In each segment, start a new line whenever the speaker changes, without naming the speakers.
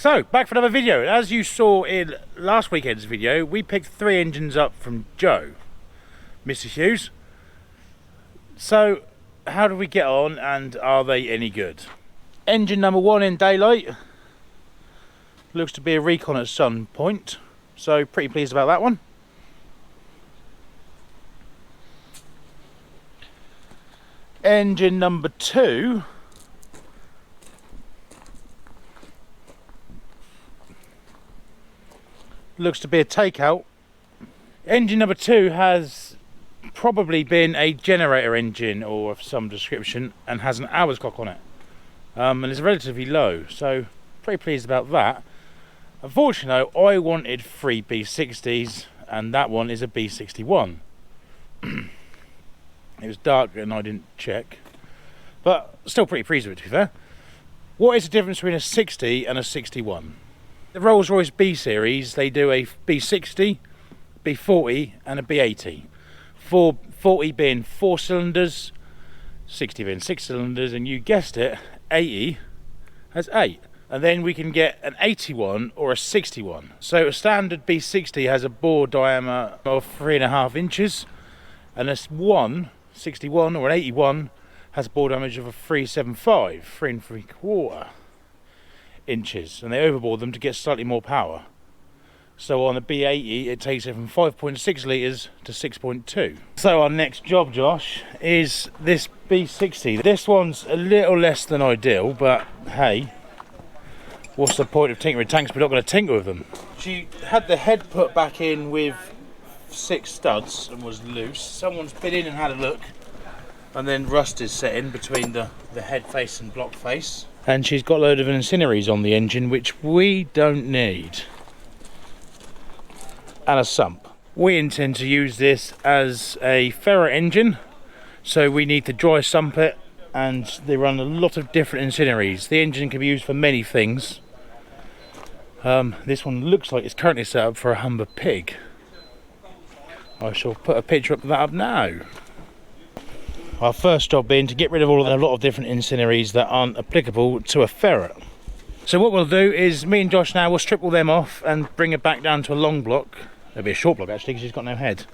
So, back for another video. As you saw in last weekend's video, we picked 3 engines up from Joe, Mr. Hughes. So, how do we get on and are they any good? Engine number 1 in daylight. Looks to be a recon at some point. So, pretty pleased about that one. Engine number 2. Looks to be a takeout. Engine number 2 has probably been a generator engine or of some description and has an hours clock on it. And it's relatively low, so pretty pleased about that. Unfortunately, I wanted 3 B60s and that one is a B61. It was dark and I didn't check, but still pretty pleased with it, to be fair. What is the difference between a 60 and a 61? The Rolls-Royce B series, they do a B60, B40 and a B80. 40 being 4 cylinders, 60 being 6 cylinders, and you guessed it, 80 has 8. And then we can get an 81 or a 61. So a standard B60 has a bore diameter of 3.5 inches, and a 61 or an 81 has a bore diameter of a 375, 3 3/4 inches, and they overbore them to get slightly more power. So on the B80 it takes it from 5.6 litres to 6.2. So our next job, Josh, is this B60. This one's a little less than ideal, but hey, what's the point of tinkering tanks? We're not going to tinker with them. She had the head put back in with 6 studs and was loose. Someone's been in and had a look, and then rust is set in between the head face and block face. And she's got a load of incendiaries on the engine, which we don't need. And a sump. We intend to use this as a ferret engine, so we need to dry sump it, and they run a lot of different incendiaries. The engine can be used for many things. This one looks like it's currently set up for a Humber pig. I shall put a picture of that up now. Our first job being to get rid of a lot of different incendiaries that aren't applicable to a ferret. So what we'll do is, me and Josh now will strip all them off and bring it back down to a long block. It'll be a short block actually, because she's got no head.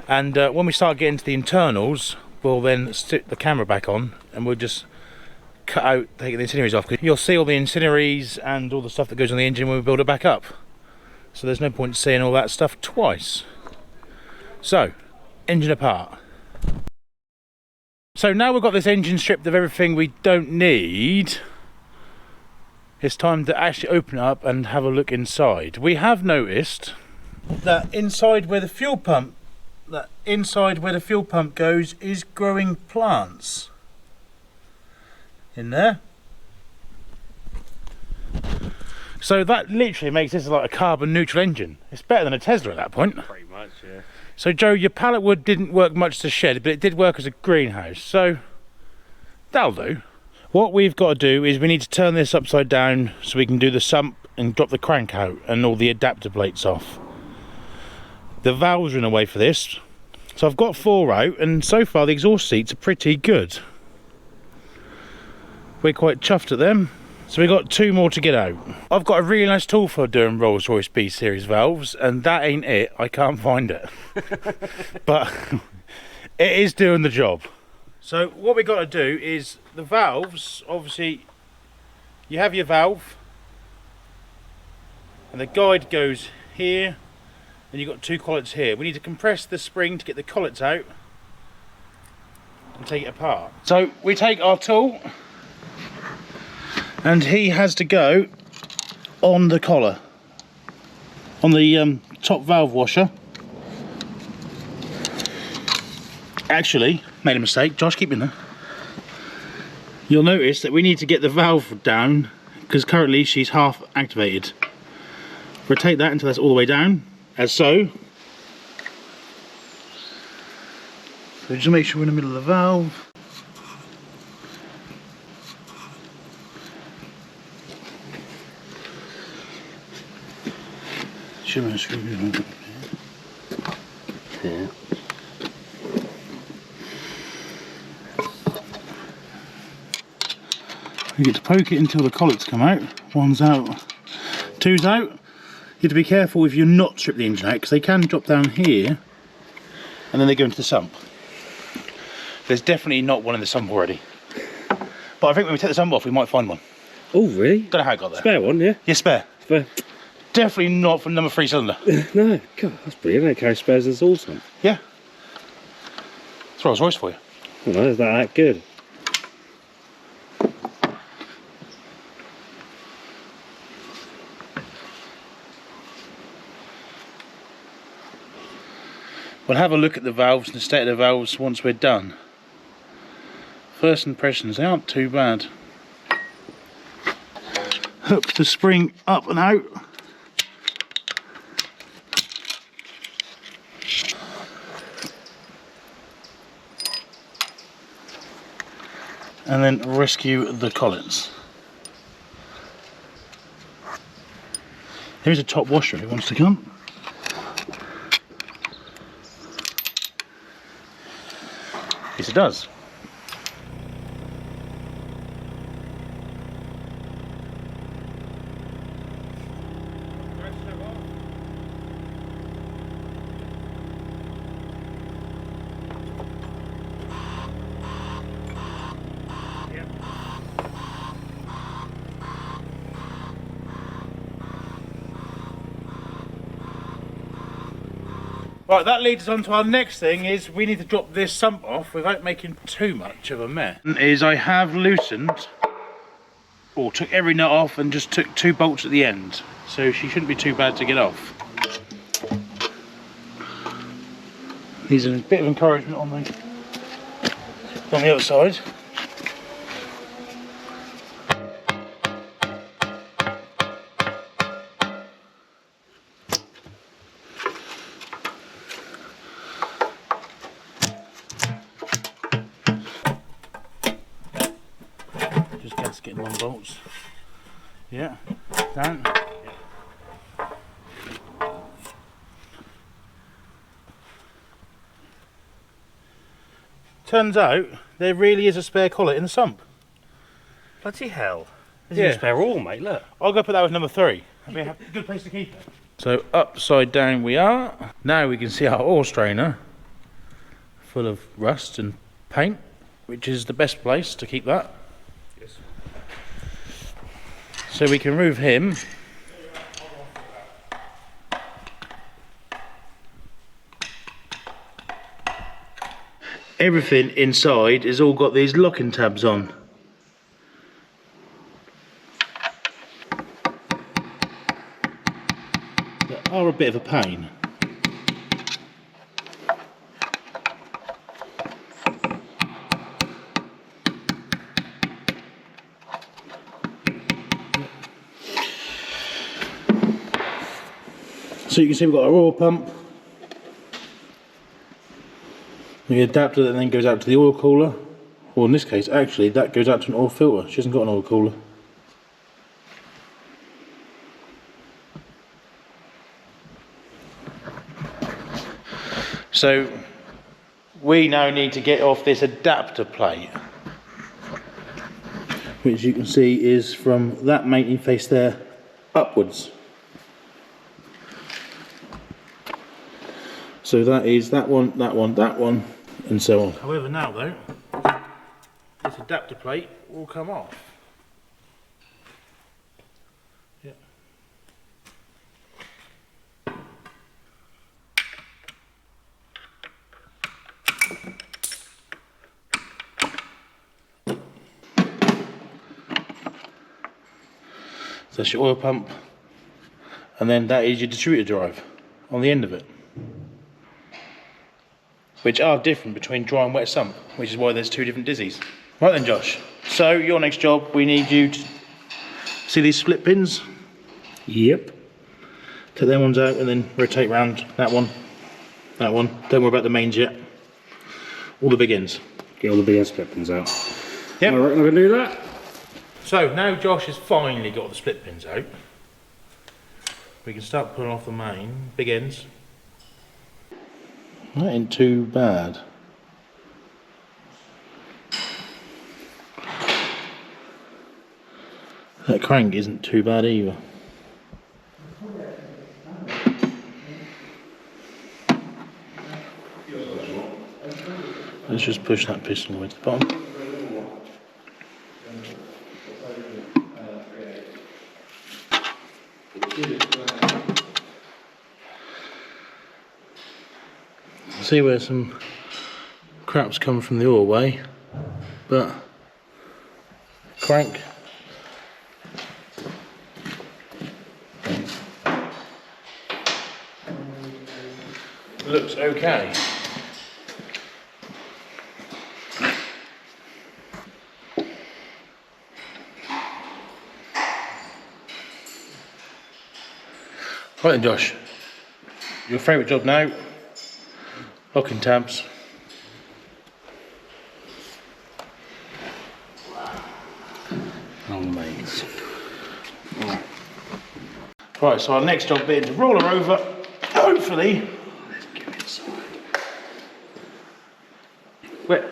And when we start getting to the internals, we'll then stick the camera back on and we'll just cut out, take the incendiaries off. You'll see all the incendiaries and all the stuff that goes on the engine when we build it back up. So there's no point seeing all that stuff twice. So, engine apart. So now we've got this engine stripped of everything we don't need, it's time to actually open it up and have a look inside. We have noticed that inside where the fuel pump goes is growing plants in there. So that literally makes this like a carbon neutral engine. It's better than a Tesla at that point.
Pretty much, yeah.
So Joe, your pallet wood didn't work much to shed, but it did work as a greenhouse, so that'll do. What we've got to do is we need to turn this upside down so we can do the sump and drop the crank out and all the adapter plates off. The valves are in the way for this, so I've got 4 out, and so far the exhaust seats are pretty good. We're quite chuffed at them. So we've got 2 more to get out. I've got a really nice tool for doing Rolls-Royce B series valves, and that ain't it. I can't find it. But it is doing the job. So what we've got to do is the valves, obviously you have your valve and the guide goes here, and you've got 2 collets here. We need to compress the spring to get the collets out and take it apart. So we take our tool, and he has to go on the collar, on the top valve washer. Actually, made a mistake. Josh, keep in there. You'll notice that we need to get the valve down because currently she's half activated. Rotate that until that's all the way down, as so. So just make sure we're in the middle of the valve. Shimmer screw here. You get to poke it until the collets come out. One's out. Two's out. You have to be careful if you're not strip the engine out, because they can drop down here and then they go into the sump. There's definitely not one in the sump already. But I think when we take the sump off, we might find one.
Oh, really?
Don't know how it got there.
Spare one, yeah?
Yeah, spare.
Spare.
Definitely not from number 3 cylinder.
No, God, that's brilliant. They carry spares in all Sump.
Yeah. That's Rolls Royce for you.
Well, no, is that good?
We'll have a look at the valves and the state of the valves once we're done. First impressions, they aren't too bad. Hook the spring up and out. And then rescue the collets. Here's a top washer if it wants to come. Yes, it does. Right, that leads us on to our next thing, is we need to drop this sump off without making too much of a mess. I have loosened, or took every nut off and just took 2 bolts at the end. So she shouldn't be too bad to get off. These are a bit of encouragement on the outside. Just gasket long bolts. Yeah, down. Turns out there really is a spare collet in the sump.
Bloody hell. There's even a spare all, mate, look.
I'll go put that with number 3. That'd be a good place to keep it. So upside down we are. Now we can see our oil strainer full of rust and paint, which is the best place to keep that.
Yes.
So we can remove him. Everything inside has all got these locking tabs on. They are a bit of a pain. So you can see we've got our oil pump. The adapter that then goes out to the oil cooler, or in this case actually that goes out to an oil filter. She hasn't got an oil cooler. So we now need to get off this adapter plate, which you can see is from that mating face there upwards. So that is that one, that one, that one, and so on. However, now though, this adapter plate will come off. Yeah. So that's your oil pump, and then that is your distributor drive on the end of it, which are different between dry and wet sump, which is why there's 2 different dizzies. Right then, Josh, so your next job, we need you to see these split pins?
Yep.
Take them ones out and then rotate round that one, that one. Don't worry about the mains yet. All the big ends.
Get all the big split pins out.
Yep.
I reckon I can do that.
So now Josh has finally got the split pins out. We can start pulling off the main, big ends. That ain't too bad. That crank isn't too bad either. Let's just push that piston all the way to the bottom. See where some crap's come from the oil way, but crank looks okay. Right then, Josh, your favourite job now, locking tabs.
Amazing.
Right, so our next job being to roll her over, hopefully.
Let's get inside. Wait.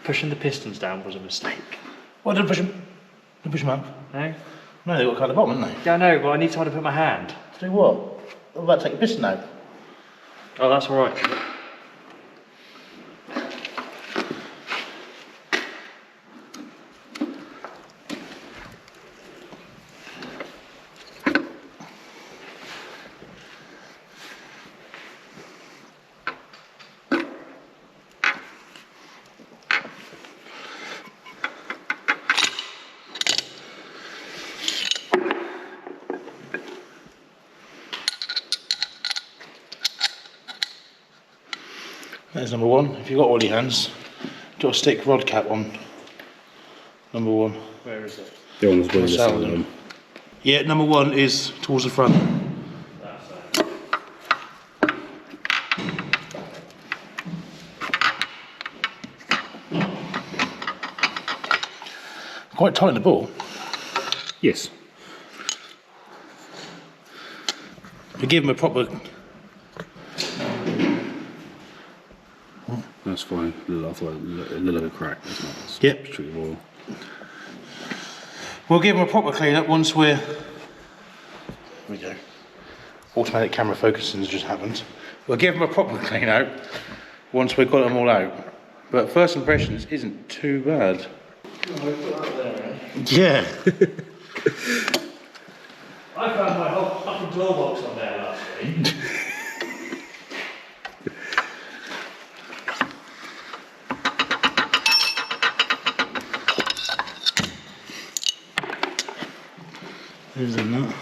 Pushing the pistons down was a mistake.
Well, don't push them. Don't push them up.
No?
No, they've got to cut the bottom, haven't they?
Yeah, I know, but I need time to put my hand.
To do what? I'm about to take the piston out.
Oh, that's alright.
There's number one. If you've got oily hands, got to stick rod cap on number one.
Where is it?
The one that's going to
South
sell
of
them.
Yeah, number one is towards the front.
That's it.
Quite tight in the ball.
Yes.
We give them a proper.
That's fine. A little bit crack. That's not. It's
Yep.
pretty raw.
We'll give them a proper clean up once we're. Here we go. Automatic camera focusing has just happened. We'll give them a proper clean out once we've got them all out. But first impressions isn't too bad. Yeah.
I found my whole fucking glove box on there last week.
There's a nut.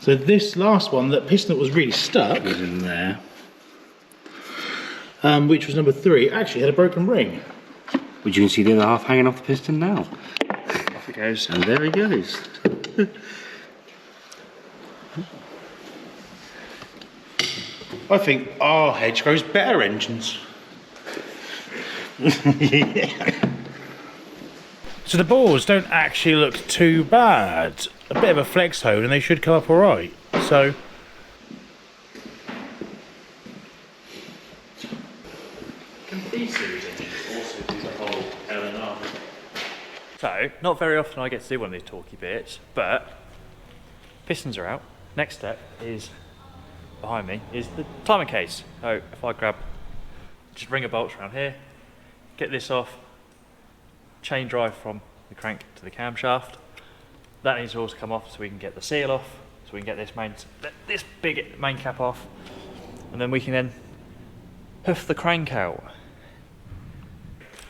So this last one, that piston that was really stuck,
Goes in there.
which was number 3, actually had a broken ring.
But you can see the other half hanging off the piston now.
Off it goes.
And there he goes.
I think our hedge grows better engines. Yeah. So the balls don't actually look too bad. A bit of a flex hole and they should come up alright. So
Can these series engines also do the whole L&R? So, not very often I get to do one of these talky bits, but pistons are out. Next step is, behind me, is the timing case. So if I grab, just ring a bolts around here, get this off, chain drive from the crank to the camshaft. That needs to also come off so we can get the seal off, so we can get this big main cap off, and then we can then hoof the crank out.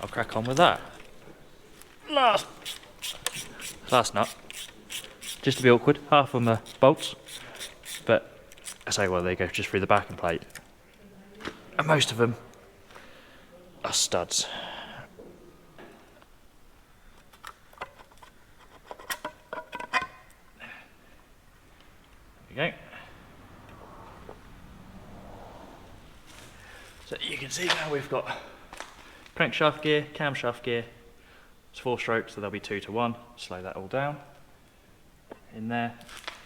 I'll crack on with that. Last nut. Just to be awkward, half of them are bolts, but I say, well, they go just through the backing plate. And most of them are studs. There we go. So you can see now we've got crankshaft gear, camshaft gear. It's 4 strokes, so there'll be 2 to 1. Slow that all down. In there.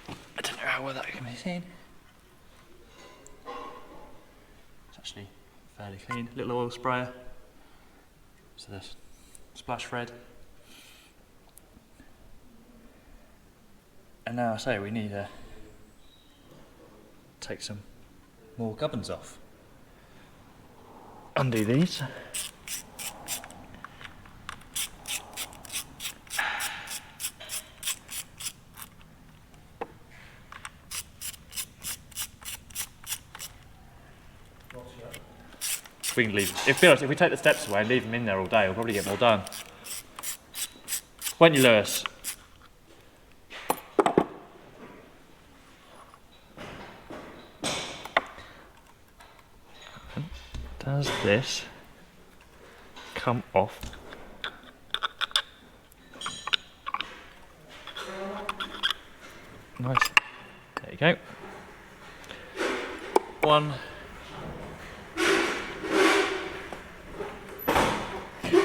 I don't know how well that can be seen. It's actually fairly clean. Little oil sprayer. So there's splash thread. And now I say we need to take some more gubbins off. Undo these. We can leave. If we take the steps away and leave them in there all day, we'll probably get more done. Won't you, Lewis? Does this come off? Nice. There you go. One.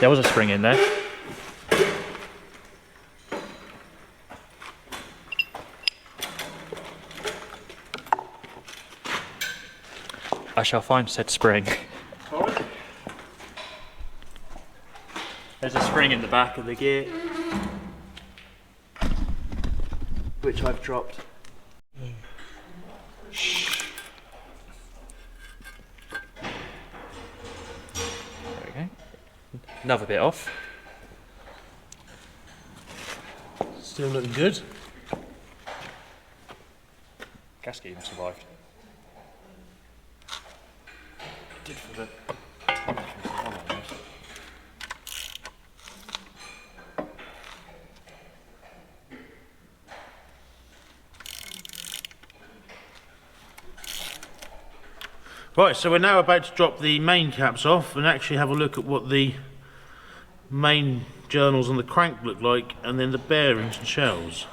There was a spring in there. I shall find said spring. There's a spring in the back of the gear, which I've dropped. There we go. Another bit off.
Still looking good.
Gasket even survived. Did for the.
Right, so we're now about to drop the main caps off and actually have a look at what the main journals on the crank look like, and then the bearings and shells.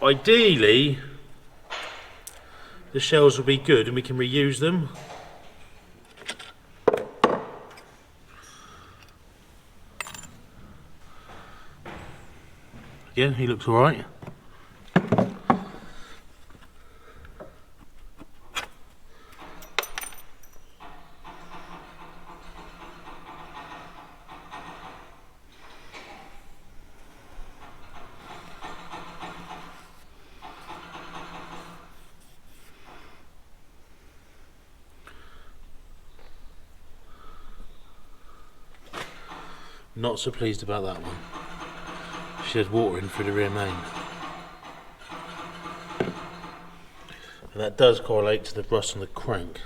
Ideally, the shells will be good and we can reuse them. Again, he looks alright. Not so pleased about that one. She had water in through the rear main. And that does correlate to the rust on the crank.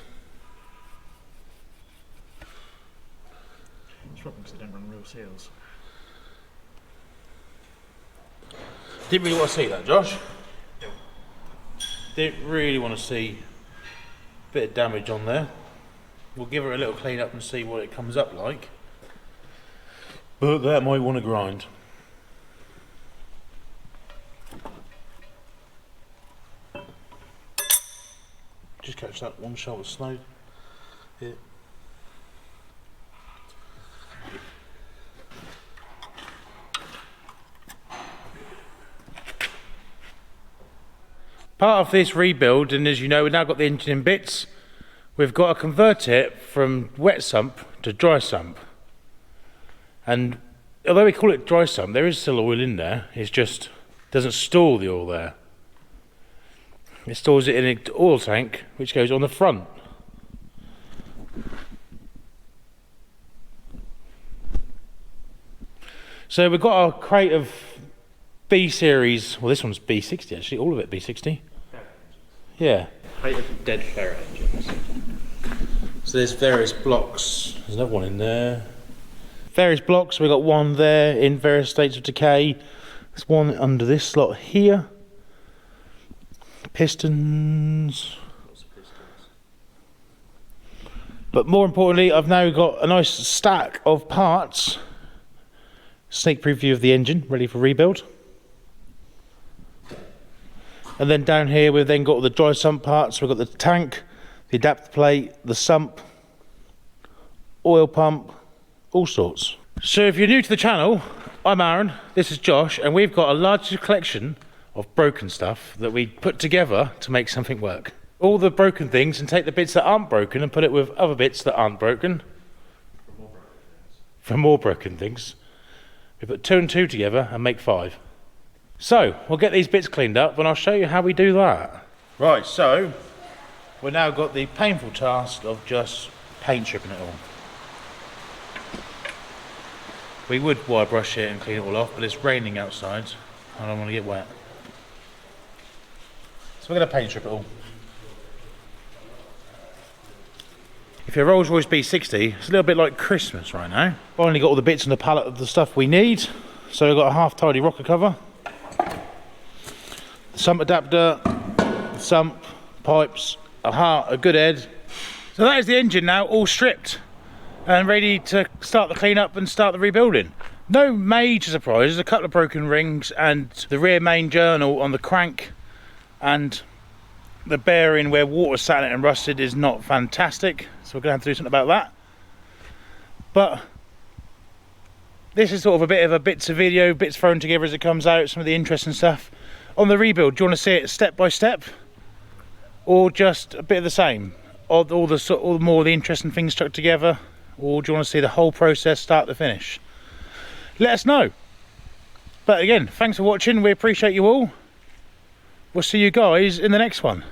It's probably because they don't run real seals.
Didn't really want to see that, Josh. Didn't really want to see a bit of damage on there. We'll give her a little clean up and see what it comes up like. But that might want to grind. Just catch that one shoulder snow here. Part of this rebuild, and as you know, we've now got the engine in bits, we've got to convert it from wet sump to dry sump. And although we call it dry sump, there is still oil in there. It's just doesn't store the oil there. It stores it in an oil tank which goes on the front. So we've got a crate of B series, well this one's B60 actually, all of it B60. Yeah.
Crate of dead ferret engines.
So there's various blocks, there's another one in there. Various blocks, we've got one there in various states of decay. There's one under this slot here. Pistons.
Lots of pistons.
But more importantly, I've now got a nice stack of parts. Sneak preview of the engine, ready for rebuild. And then down here we've then got the dry sump parts. We've got the tank, the adapter plate, the sump, oil pump, all sorts. So if you're new to the channel, I'm Aaron, this is Josh, and we've got a large collection of broken stuff that we put together to make something work. All the broken things, and take the bits that aren't broken and put it with other bits that aren't broken. For more broken things. We put 2 and 2 together and make 5. So we'll get these bits cleaned up and I'll show you how we do that. Right, so we've now got the painful task of just paint stripping it all. We would wire brush it and clean it all off, but it's raining outside. I don't want to get wet. So we're going to paint strip it all. If your Rolls Royce B60, it's a little bit like Christmas right now. Finally got all the bits on the pallet of the stuff we need. So we've got a half tidy rocker cover, the sump adapter, the sump, pipes, a good head. So that is the engine now all stripped and ready to start the cleanup and start the rebuilding. No major surprises, a couple of broken rings and the rear main journal on the crank and the bearing where water sat in it and rusted is not fantastic, so we're going to have to do something about that. But this is sort of a bit of a bits of video, bits thrown together as it comes out, some of the interesting stuff. On the rebuild, do you want to see it step by step or just a bit of the same? All the more of the interesting things stuck together, or do you want to see the whole process start to finish? Let us know. But again, thanks for watching, we appreciate you all. We'll see you guys in the next one.